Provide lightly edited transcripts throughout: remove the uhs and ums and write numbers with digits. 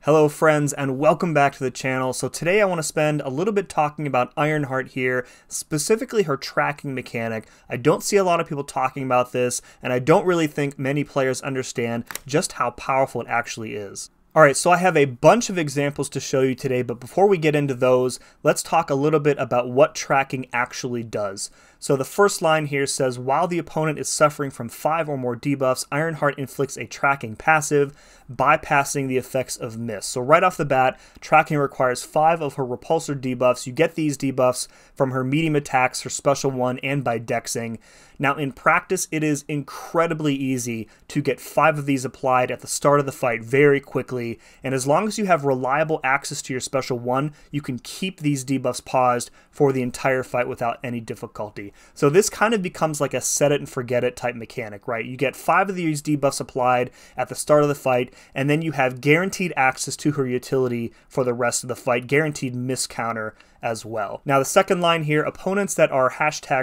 Hello friends and welcome back to the channel. So today I want to spend a little bit talking about Ironheart here, specifically her tracking mechanic. I don't see a lot of people talking about this, and I don't really think many players understand just how powerful it actually is. Alright, so I have a bunch of examples to show you today, but before we get into those, let's talk a little bit about what tracking actually does. So the first line here says, while the opponent is suffering from 5 or more debuffs, Ironheart inflicts a tracking passive, bypassing the effects of miss. So right off the bat, tracking requires 5 of her repulsor debuffs. You get these debuffs from her medium attacks, her special one, and by dexing. Now in practice, it is incredibly easy to get 5 of these applied at the start of the fight very quickly, and as long as you have reliable access to your special one, you can keep these debuffs paused for the entire fight without any difficulty. So this kind of becomes like a set it and forget it type mechanic, right? You get 5 of these debuffs applied at the start of the fight, and then you have guaranteed access to her utility for the rest of the fight, guaranteed miss counter as well. Now the second line here, opponents that are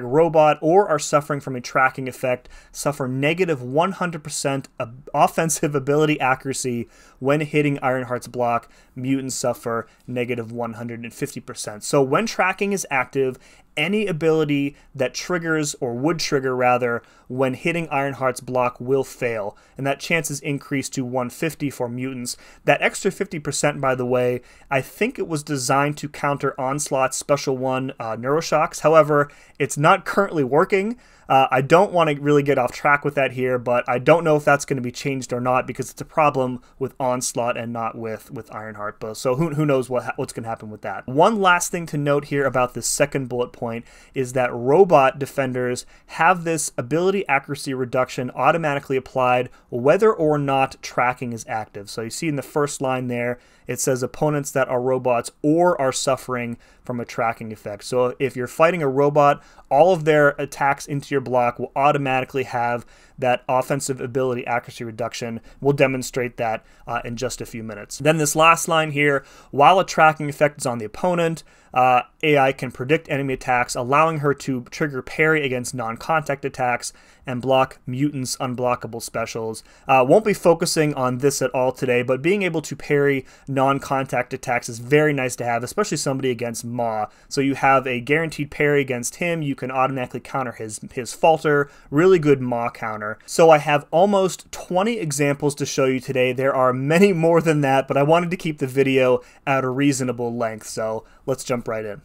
#robot or are suffering from a tracking effect suffer negative 100% offensive ability accuracy when hitting Ironheart's block. Mutants suffer negative 150%. So when tracking is active, any ability that triggers, or would trigger rather, when hitting Ironheart's block will fail, and that chance is increased to 150 for mutants. That extra 50%, by the way, I think it was designed to counter Onslaught's special one, Neuroshocks. However, it's not currently working. I don't want to really get off track with that here, but I don't know if that's going to be changed or not, because it's a problem with Onslaught and not with Ironheart. But so who knows what's going to happen with that. One last thing to note here about this second bullet point is that robot defenders have this ability accuracy reduction automatically applied whether or not tracking is active. So you see in the first line there, it says opponents that are robots or are suffering from a tracking effect. So if you're fighting a robot, all of their attacks into your block will automatically have that offensive ability accuracy reduction. We'll demonstrate that in just a few minutes. Then this last line here, while a tracking effect is on the opponent, AI can predict enemy attacks, allowing her to trigger parry against non-contact attacks and block mutants' unblockable specials. Won't be focusing on this at all today, but being able to parry non-contact attacks is very nice to have, especially somebody against Maw. So you have a guaranteed parry against him, you can automatically counter his falter, really good Maw counter. So I have almost 20 examples to show you today. There are many more than that, but I wanted to keep the video at a reasonable length, so let's jump right in.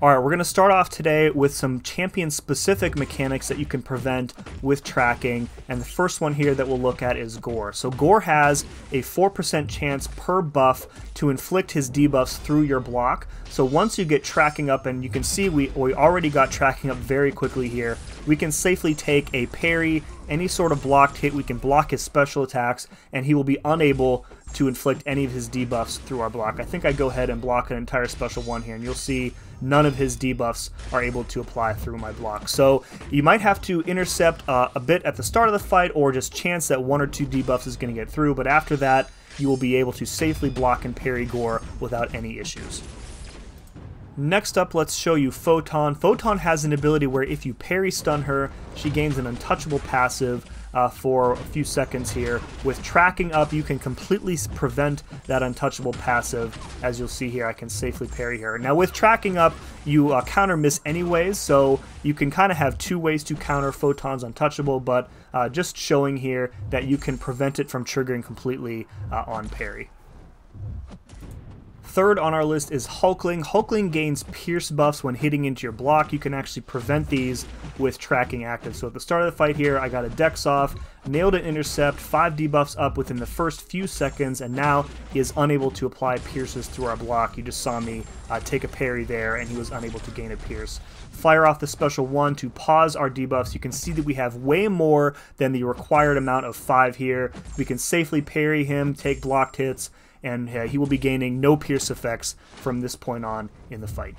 Alright, we're going to start off today with some champion-specific mechanics that you can prevent with tracking, and the first one here that we'll look at is Gore. So Gore has a 4% chance per buff to inflict his debuffs through your block. So once you get tracking up, and you can see we already got tracking up very quickly here, we can safely take a parry, any sort of blocked hit, we can block his special attacks, and he will be unable to inflict any of his debuffs through our block. I think I go ahead and block an entire special one here, and you'll see none of his debuffs are able to apply through my block. So you might have to intercept a bit at the start of the fight, or just chance that 1 or 2 debuffs is going to get through, but after that you will be able to safely block and parry Gore without any issues. Next up, let's show you Photon. Photon has an ability where if you parry stun her, she gains an untouchable passive for a few seconds here. With tracking up, you can completely prevent that untouchable passive. As you'll see here, I can safely parry her. Now with tracking up, you counter miss anyways, so you can kind of have 2 ways to counter Photon's untouchable, but just showing here that you can prevent it from triggering completely on parry. Third on our list is Hulkling. Hulkling gains pierce buffs when hitting into your block. You can actually prevent these with tracking active. So at the start of the fight here, I got a dex off, nailed an intercept, 5 debuffs up within the first few seconds, and now he is unable to apply pierces through our block. You just saw me take a parry there, and he was unable to gain a pierce. Fire off the special one to pause our debuffs. You can see that we have way more than the required amount of 5 here. We can safely parry him, take blocked hits, and he will be gaining no pierce effects from this point on in the fight.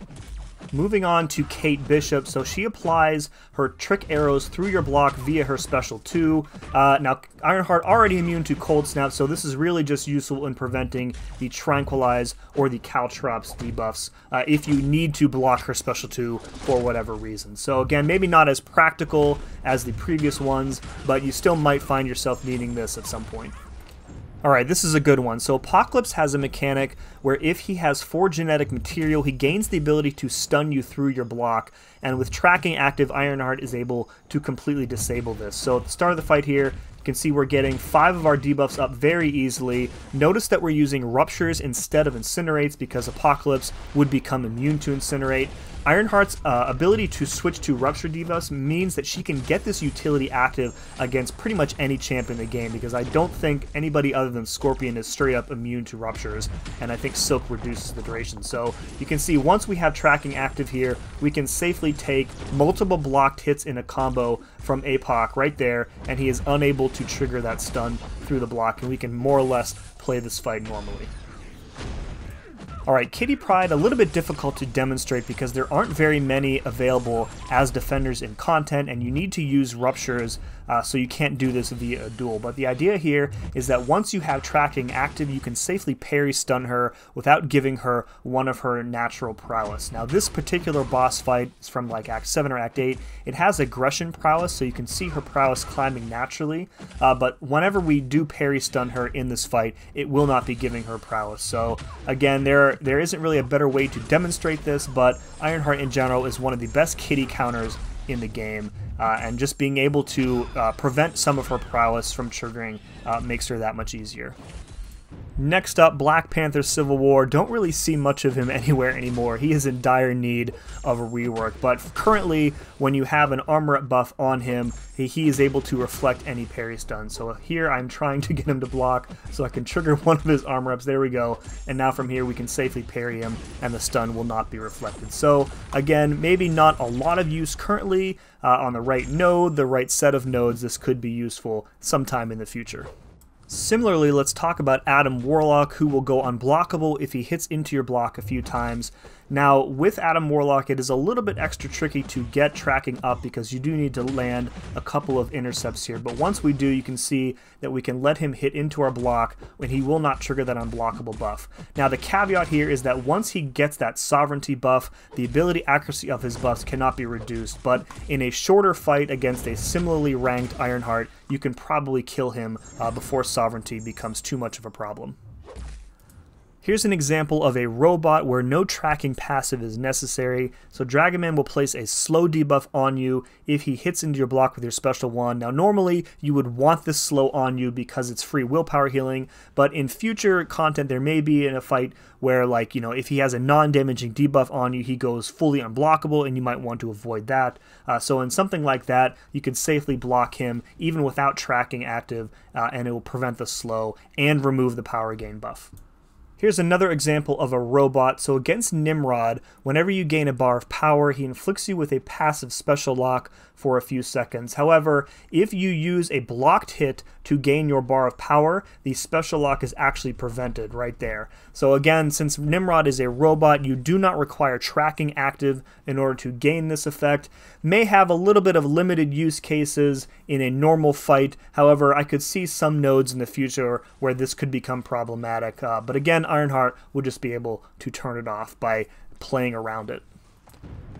Moving on to Kate Bishop, so she applies her trick arrows through your block via her special 2. Now, Ironheart already immune to Cold Snap, so this is really just useful in preventing the Tranquilize or the Caltrops debuffs if you need to block her special 2 for whatever reason. So again, maybe not as practical as the previous ones, but you still might find yourself needing this at some point. Alright, this is a good one. So Apocalypse has a mechanic where if he has 4 genetic material, he gains the ability to stun you through your block, and with tracking active, Ironheart is able to completely disable this. So at the start of the fight here, you can see we're getting 5 of our debuffs up very easily. Notice that we're using Ruptures instead of Incinerates because Apocalypse would become immune to Incinerate. Ironheart's ability to switch to Rupture debuffs means that she can get this utility active against pretty much any champ in the game, because I don't think anybody other than Scorpion is straight up immune to Ruptures, and I think Silk reduces the duration. So you can see once we have tracking active here, we can safely take multiple blocked hits in a combo from Apoc right there, and he is unable to trigger that stun through the block, and we can more or less play this fight normally. Alright, Kitty Pryde, a little bit difficult to demonstrate because there aren't very many available as defenders in content, and you need to use Ruptures, so you can't do this via a duel. But the idea here is that once you have tracking active, you can safely parry stun her without giving her one of her natural prowess. Now this particular boss fight is from like Act 7 or Act 8. It has aggression prowess, so you can see her prowess climbing naturally, but whenever we do parry stun her in this fight, it will not be giving her prowess. So again, there isn't really a better way to demonstrate this, but Ironheart in general is one of the best kitty counters in the game, and just being able to prevent some of her prowess from triggering makes her that much easier. Next up, Black Panther Civil War. Don't really see much of him anywhere anymore. He is in dire need of a rework, but currently when you have an armor up buff on him, he is able to reflect any parry stun. So here I'm trying to get him to block so I can trigger one of his armor ups. There we go. And now from here we can safely parry him and the stun will not be reflected. So again, maybe not a lot of use currently on the right node, the right set of nodes. This could be useful sometime in the future. Similarly, let's talk about Adam Warlock, who will go unblockable if he hits into your block a few times. Now, with Adam Warlock, it is a little bit extra tricky to get tracking up because you do need to land a couple of intercepts here. But once we do, you can see that we can let him hit into our block when he will not trigger that unblockable buff. Now, the caveat here is that once he gets that sovereignty buff, the ability accuracy of his buffs cannot be reduced. But in a shorter fight against a similarly ranked Ironheart, you can probably kill him before sovereignty becomes too much of a problem. Here's an example of a robot where no tracking passive is necessary. So Dragonman will place a slow debuff on you if he hits into your block with your special one. Now normally you would want this slow on you because it's free willpower healing, but in future content there may be in a fight where, like, you know, if he has a non-damaging debuff on you, he goes fully unblockable and you might want to avoid that. So in something like that, you can safely block him even without tracking active, and it will prevent the slow and remove the power gain buff. Here's another example of a robot. So against Nimrod, whenever you gain a bar of power, he inflicts you with a passive special lock for a few seconds. However, if you use a blocked hit to gain your bar of power, the special lock is actually prevented right there. So again, since Nimrod is a robot, you do not require tracking active in order to gain this effect. May have a little bit of limited use cases in a normal fight. However, I could see some nodes in the future where this could become problematic. But again, Ironheart will just be able to turn it off by playing around it.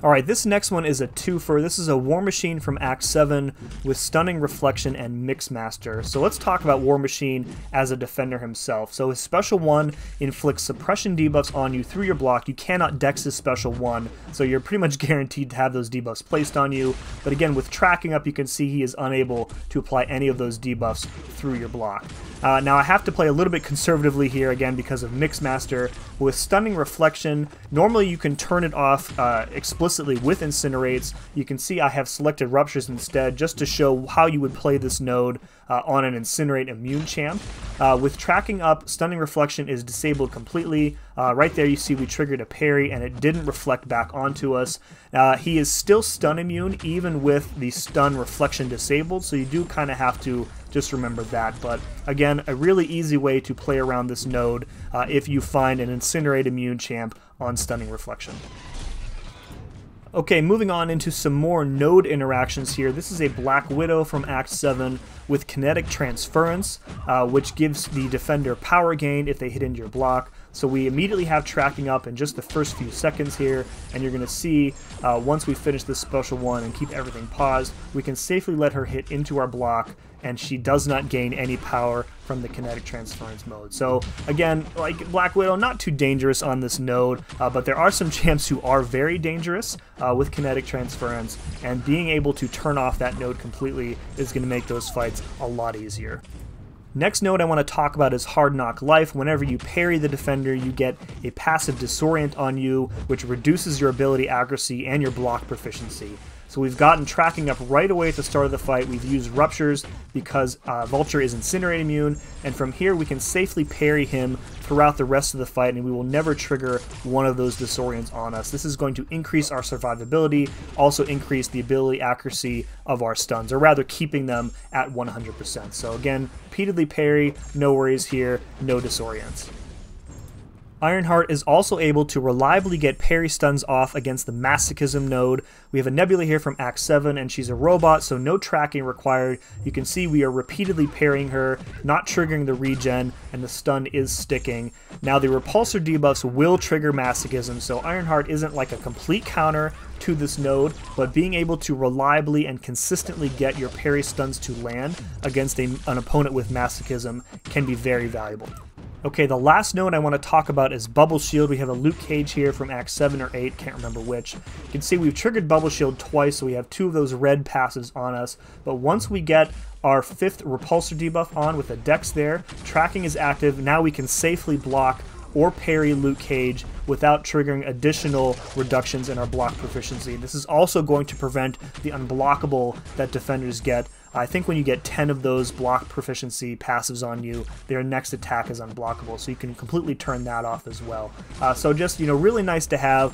Alright, this next one is a twofer. This is a War Machine from Act 7 with Stunning Reflection and Mixmaster. So let's talk about War Machine as a defender himself. So his special one inflicts suppression debuffs on you through your block. You cannot dex his special one, so you're pretty much guaranteed to have those debuffs placed on you. But again, with tracking up, you can see he is unable to apply any of those debuffs through your block. Now I have to play a little bit conservatively here again because of Mixmaster. With Stunning Reflection, normally you can turn it off explicitly with Incinerates. You can see I have selected Ruptures instead just to show how you would play this node on an Incinerate immune champ. With tracking up, Stunning Reflection is disabled completely. Right there you see we triggered a parry and it didn't reflect back onto us. He is still stun immune even with the stun reflection disabled, so you do kind of have to just remember that. But again, a really easy way to play around this node if you find an Incinerate immune champ on Stunning Reflection. Okay, moving on into some more node interactions here. This is a Black Widow from Act 7 with Kinetic Transference, which gives the defender power gain if they hit into your block. So we immediately have tracking up in just the first few seconds here, and you're going to see once we finish this special one and keep everything paused, we can safely let her hit into our block, and she does not gain any power from the kinetic transference mode. So again, like Black Widow, not too dangerous on this node, but there are some champs who are very dangerous with kinetic transference, and being able to turn off that node completely is going to make those fights a lot easier. Next node I want to talk about is Hard Knock Life. Whenever you parry the defender, you get a passive disorient on you, which reduces your ability accuracy and your block proficiency. So we've gotten tracking up right away at the start of the fight. We've used Ruptures because Vulture is Incinerate immune, and from here we can safely parry him throughout the rest of the fight, and we will never trigger one of those disorients on us. This is going to increase our survivability, also increase the ability accuracy of our stuns, or rather keeping them at 100%. So again, repeatedly parry, no worries here, no disorients. Ironheart is also able to reliably get parry stuns off against the Masochism node. We have a Nebula here from Act 7, and she's a robot, so no tracking required. You can see we are repeatedly parrying her, not triggering the regen, and the stun is sticking. Now the repulsor debuffs will trigger Masochism, so Ironheart isn't like a complete counter to this node, but being able to reliably and consistently get your parry stuns to land against an opponent with Masochism can be very valuable. Okay, the last node I want to talk about is Bubble Shield. We have a Luke Cage here from Act 7 or 8, can't remember which. You can see we've triggered Bubble Shield twice, so we have 2 of those red passives on us. But once we get our 5th Repulsor debuff on with a Dex there, tracking is active. Now we can safely block or parry Luke Cage without triggering additional reductions in our block proficiency. This is also going to prevent the unblockable that defenders get. I think when you get 10 of those block proficiency passives on you, their next attack is unblockable, so you can completely turn that off as well. So just, really nice to have.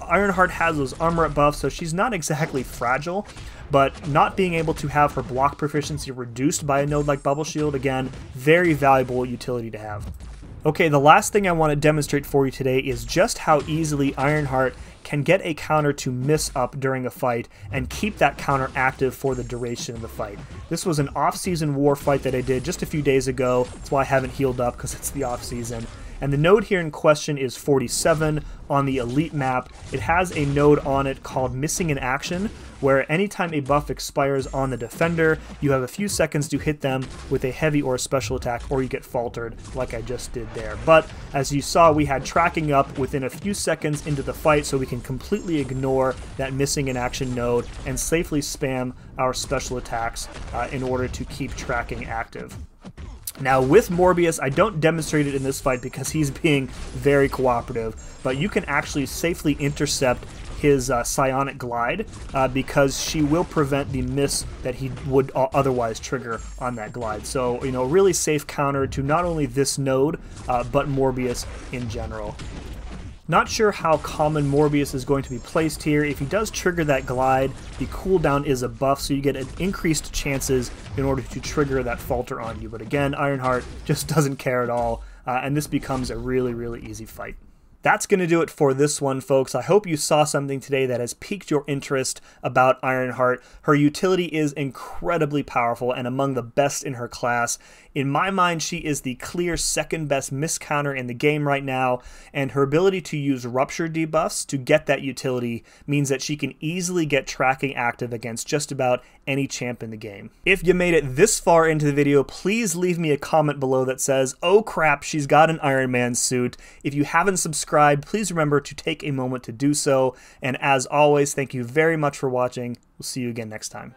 Ironheart has those armor up buffs, so she's not exactly fragile, but not being able to have her block proficiency reduced by a node like Bubble Shield, again, very valuable utility to have. Okay, the last thing I want to demonstrate for you today is just how easily Ironheart can get a counter to miss up during a fight and keep that counter active for the duration of the fight. This was an off-season war fight that I did just a few days ago. That's why I haven't healed up, because it's the off-season. And the node here in question is 47 on the Elite map. It has a node on it called Missing in Action, where anytime a buff expires on the defender, you have a few seconds to hit them with a heavy or a special attack, or you get faltered like I just did there. But as you saw, we had tracking up within a few seconds into the fight, so we can completely ignore that Missing in Action node and safely spam our special attacks in order to keep tracking active. Now with Morbius, I don't demonstrate it in this fight because he's being very cooperative, but you can actually safely intercept his psionic glide because she will prevent the miss that he would otherwise trigger on that glide. So, really safe counter to not only this node, but Morbius in general. Not sure how common Morbius is going to be placed here. If he does trigger that glide, the cooldown is a buff, so you get an increased chances in order to trigger that falter on you. But again, Ironheart just doesn't care at all, and this becomes a really, really easy fight. That's going to do it for this one, folks. I hope you saw something today that has piqued your interest about Ironheart. Her utility is incredibly powerful and among the best in her class. In my mind, she is the clear second best miss counter in the game right now, and her ability to use Rupture debuffs to get that utility means that she can easily get tracking active against just about any champ in the game. If you made it this far into the video, please leave me a comment below that says, "Oh crap, she's got an Iron Man suit." If you haven't subscribed, please remember to take a moment to do so. And as always, thank you very much for watching. We'll see you again next time.